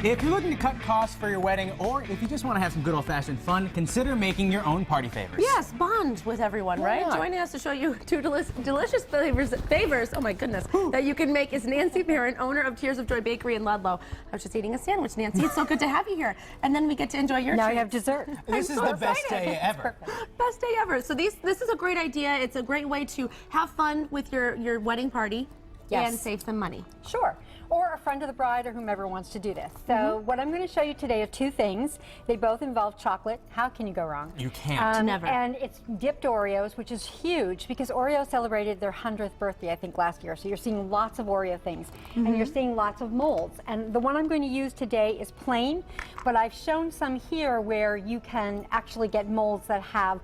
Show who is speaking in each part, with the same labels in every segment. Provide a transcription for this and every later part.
Speaker 1: If you're looking to cut costs for your wedding, or if you just want to have some good old-fashioned fun, consider making your own party favors.
Speaker 2: Yes, bond with everyone,
Speaker 1: Why
Speaker 2: right?
Speaker 1: not?
Speaker 2: Joining us to show you two delicious favors, oh my goodness, that you can make is Nancy Perrin, owner of Tears of Joy Bakery in Ludlow. I was just eating a sandwich, Nancy. It's so good to have you here. And then we get to enjoy your
Speaker 3: Now
Speaker 2: treats.
Speaker 3: you have dessert.
Speaker 1: This is the best day ever.
Speaker 2: Best day ever. So this is a great idea. It's a great way to have fun with your wedding party
Speaker 3: Yes.
Speaker 2: and save some money.
Speaker 3: Sure. Or a friend of the bride or whomever wants to do this. So what I'm going to show you today are two things. They both involve chocolate. How can you go wrong?
Speaker 1: You can't.
Speaker 2: Never.
Speaker 3: And it's dipped Oreos, which is huge because Oreo celebrated their 100th birthday, I think, last year. So you're seeing lots of Oreo things. And you're seeing lots of molds. And the one I'm going to use today is plain, but I've shown some here where you can actually get molds that have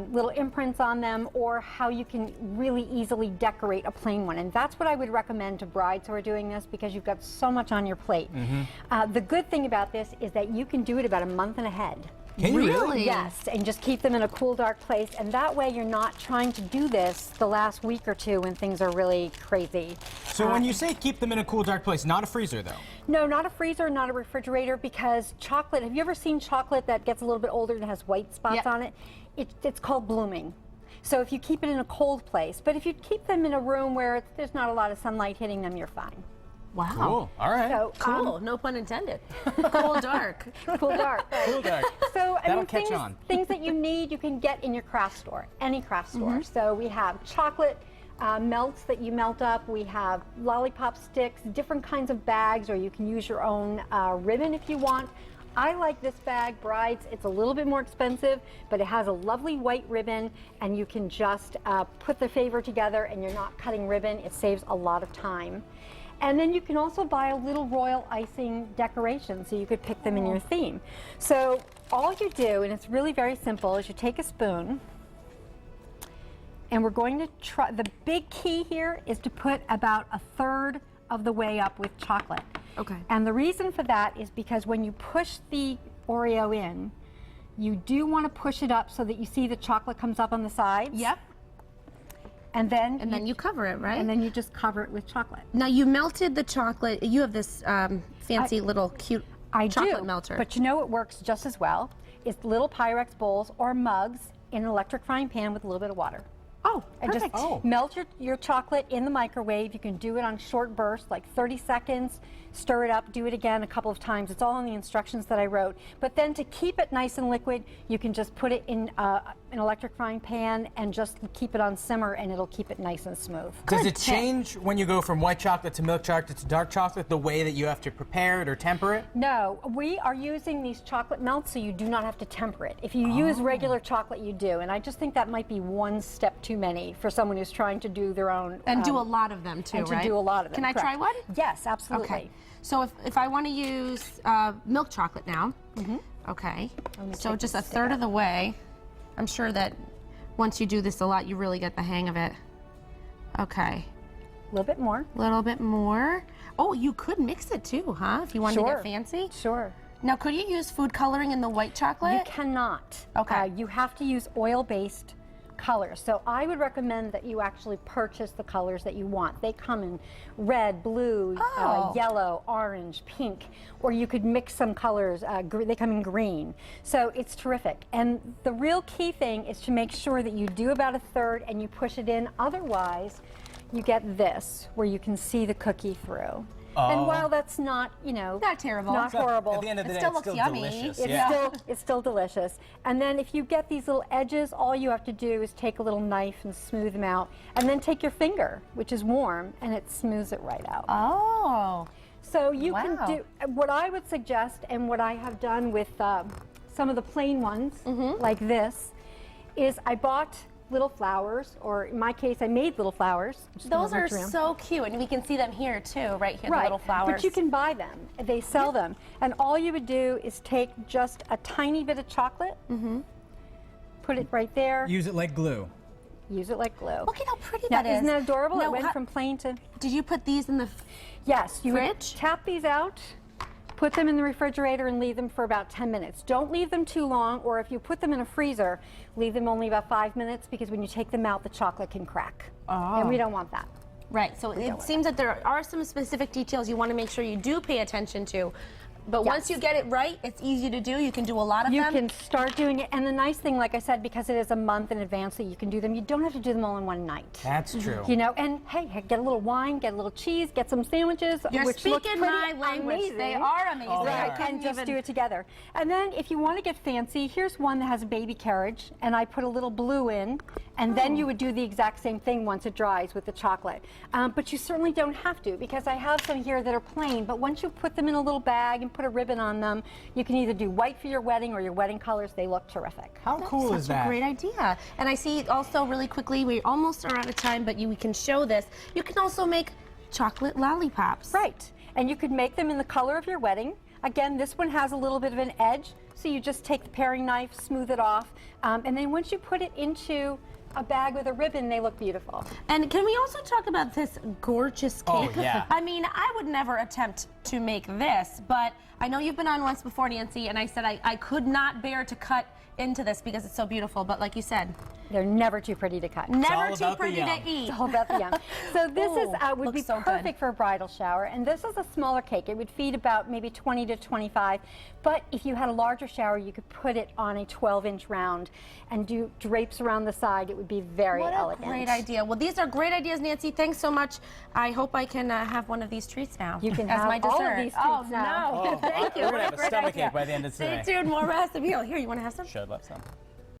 Speaker 3: little imprints on them, or how you can really easily decorate a plain one. And that's what I would recommend to brides who are doing this, because you've got so much on your plate. The good thing about this is that you can do it about a month and ahead.
Speaker 1: Can you really?
Speaker 3: Yes, and just keep them in a cool, dark place. And that way you're not trying to do this the last week or two when things are really crazy.
Speaker 1: So when you say keep them in a cool, dark place, not a freezer, though?
Speaker 3: No, not a freezer, not a refrigerator, because chocolate, have you ever seen chocolate that gets a little bit older and has white spots on it? It's called blooming. So if you keep it in a cold place, but if you keep them in a room where there's not a lot of sunlight hitting them, you're fine.
Speaker 2: Wow.
Speaker 1: Cool. All right.
Speaker 3: So,
Speaker 2: Cool. No pun intended. Cool dark.
Speaker 3: cool dark. Right.
Speaker 1: Cool, dark.
Speaker 3: So I
Speaker 1: That'll
Speaker 3: mean,
Speaker 1: catch on.
Speaker 3: things that you need, you can get in your craft store, any craft store. So we have chocolate melts that you melt up. We have lollipop sticks, different kinds of bags, or you can use your own ribbon if you want. I like this bag, brides. It's a little bit more expensive, but it has a lovely white ribbon, and you can just put the favor together, and you're not cutting ribbon. It saves a lot of time. And then you can also buy a little royal icing decoration, so you could pick them in your theme. So all you do, and it's really very simple, is you take a spoon, and we're going to try, the big key here is to put about a third of the way up with chocolate.
Speaker 2: Okay.
Speaker 3: And the reason for that is because when you push the Oreo in, you do want to push it up so that you see the chocolate comes up on the sides.
Speaker 2: Yep.
Speaker 3: And then
Speaker 2: And you cover it, right?
Speaker 3: and then you just cover it with chocolate.
Speaker 2: Now you melted the chocolate. You have this fancy little cute chocolate melter.
Speaker 3: But you know what works just as well? Is little Pyrex bowls or mugs in an electric frying pan with a little bit of water.
Speaker 2: Oh,
Speaker 3: And
Speaker 2: perfect.
Speaker 3: just melt your chocolate in the microwave. You can do it on short bursts, like 30 seconds. Stir it up, do it again a couple of times. It's all in the instructions that I wrote. But then to keep it nice and liquid, you can just put it in an electric frying pan and just keep it on simmer, and it'll keep it nice and smooth.
Speaker 1: Does it change when you go from white chocolate to milk chocolate to dark chocolate, the way that you have to prepare it or temper it?
Speaker 3: No, we are using these chocolate melts, so you do not have to temper it. If you use regular chocolate, you do. And I just think that might be one step too many for someone who's trying to do their own.
Speaker 2: And do a lot of them too,
Speaker 3: and
Speaker 2: right?
Speaker 3: to do a lot of them.
Speaker 2: Can I try
Speaker 3: correct.
Speaker 2: one?
Speaker 3: Yes, absolutely.
Speaker 2: Okay. So if I want to use milk chocolate now, okay. So
Speaker 3: take
Speaker 2: just a
Speaker 3: this
Speaker 2: third of the way. I'm sure that once you do this a lot, you really get the hang of it. Okay.
Speaker 3: A little bit more.
Speaker 2: A little bit more. Oh, you could mix it too, huh? If you wanted to
Speaker 3: Sure.
Speaker 2: get fancy.
Speaker 3: Sure.
Speaker 2: Now, could you use food coloring in the white chocolate?
Speaker 3: You cannot.
Speaker 2: Okay.
Speaker 3: You have to use oil-based colors. So I would recommend that you actually purchase the colors that you want. They come in red, blue, yellow, orange, pink, or you could mix some colors. They come in green. So it's terrific. And the real key thing is to make sure that you do about a third and you push it in. Otherwise, you get this, where you can see the cookie through. And while that's not, you know,
Speaker 2: Not terrible.
Speaker 3: not horrible,
Speaker 1: At the end of the day,
Speaker 2: still
Speaker 1: it's
Speaker 2: looks
Speaker 1: still
Speaker 2: yummy.
Speaker 1: delicious.
Speaker 3: it's still delicious. And then if you get these little edges, all you have to do is take a little knife and smooth them out, and then take your finger, which is warm, and it smooths it right out.
Speaker 2: Oh.
Speaker 3: So you can
Speaker 2: Wow.
Speaker 3: do, what I would suggest, and what I have done with some of the plain ones, like this, is I bought little flowers, or in my case, I made little flowers.
Speaker 2: Those are so cute, and we can see them here too, right here, the little flowers.
Speaker 3: But you can buy them. They sell them. And all you would do is take just a tiny bit of chocolate, put it right there,
Speaker 1: Use it like glue.
Speaker 3: use it like glue.
Speaker 2: Look at how pretty
Speaker 3: Now,
Speaker 2: that is.
Speaker 3: isn't that adorable?
Speaker 2: Now,
Speaker 3: It went from plain to...
Speaker 2: Did you put these in the
Speaker 3: Yes, you would
Speaker 2: fridge?
Speaker 3: tap these out, put them in the refrigerator, and leave them for about 10 minutes. Don't leave them too long, or if you put them in a freezer, leave them only about 5 minutes, because when you take them out, the chocolate can crack. And we don't want that.
Speaker 2: Right, so it seems that there are some specific details you want to make sure you do pay attention to But
Speaker 3: Yes.
Speaker 2: once you get it right, it's easy to do. You can do a lot of
Speaker 3: You
Speaker 2: them.
Speaker 3: can start doing it, and the nice thing, like I said, because it is a month in advance that you can do them, you don't have to do them all in one night.
Speaker 1: That's true.
Speaker 3: You know, and hey, get a little wine, get a little cheese, get some sandwiches,
Speaker 2: You're
Speaker 3: which look
Speaker 2: speaking
Speaker 3: pretty
Speaker 2: my language.
Speaker 3: amazing.
Speaker 2: They are amazing.
Speaker 1: Oh, they
Speaker 2: I
Speaker 1: are.
Speaker 2: couldn't
Speaker 3: And just
Speaker 2: even-
Speaker 3: do it together. And then if you want to get fancy, here's one that has a baby carriage, and I put a little blue in, and then you would do the exact same thing once it dries with the chocolate. But you certainly don't have to, because I have some here that are plain, but once you put them in a little bag and put a ribbon on them, you can either do white for your wedding or your wedding colors. They look terrific.
Speaker 1: How cool is
Speaker 2: Such
Speaker 1: that?
Speaker 2: a great idea. And I see also really quickly, we almost are out of time, but we can show this. You can also make chocolate lollipops.
Speaker 3: Right. And you could make them in the color of your wedding. Again, this one has a little bit of an edge, so you just take the paring knife, smooth it off, and then once you put it into a bag with a ribbon, they look beautiful.
Speaker 2: And can we also talk about this gorgeous cake?
Speaker 1: Oh, yeah.
Speaker 2: I mean, I would never attempt to make this, but I know you've been on once before, Nancy, and I said I could not bear to cut into this because it's so beautiful, but like you said,
Speaker 3: They're never too pretty to cut.
Speaker 2: never
Speaker 1: all
Speaker 2: too
Speaker 1: about the
Speaker 2: pretty
Speaker 1: yum.
Speaker 2: to eat.
Speaker 3: It's all about the yum. So this
Speaker 2: Ooh,
Speaker 3: would be
Speaker 2: looks so good.
Speaker 3: perfect for a bridal shower, and this is a smaller cake. It would feed about maybe 20 to 25, but if you had a larger shower, you could put it on a 12-inch round and do drapes around the side. It would be very
Speaker 2: What
Speaker 3: elegant.
Speaker 2: a great idea. Well, these are great ideas, Nancy. Thanks so much. I hope I can have one of these treats now.
Speaker 3: You can
Speaker 2: as
Speaker 3: have
Speaker 2: my
Speaker 3: all
Speaker 2: dessert.
Speaker 3: of these
Speaker 2: Oh,
Speaker 3: treats now.
Speaker 2: no. Thank you.
Speaker 1: We're
Speaker 2: What
Speaker 1: gonna have a
Speaker 2: great
Speaker 1: stomach
Speaker 2: idea.
Speaker 1: ache by the end of
Speaker 2: Stay
Speaker 1: today.
Speaker 2: tuned. More recipe. Oh, here, you want to have some?
Speaker 1: Sure, I'd love some.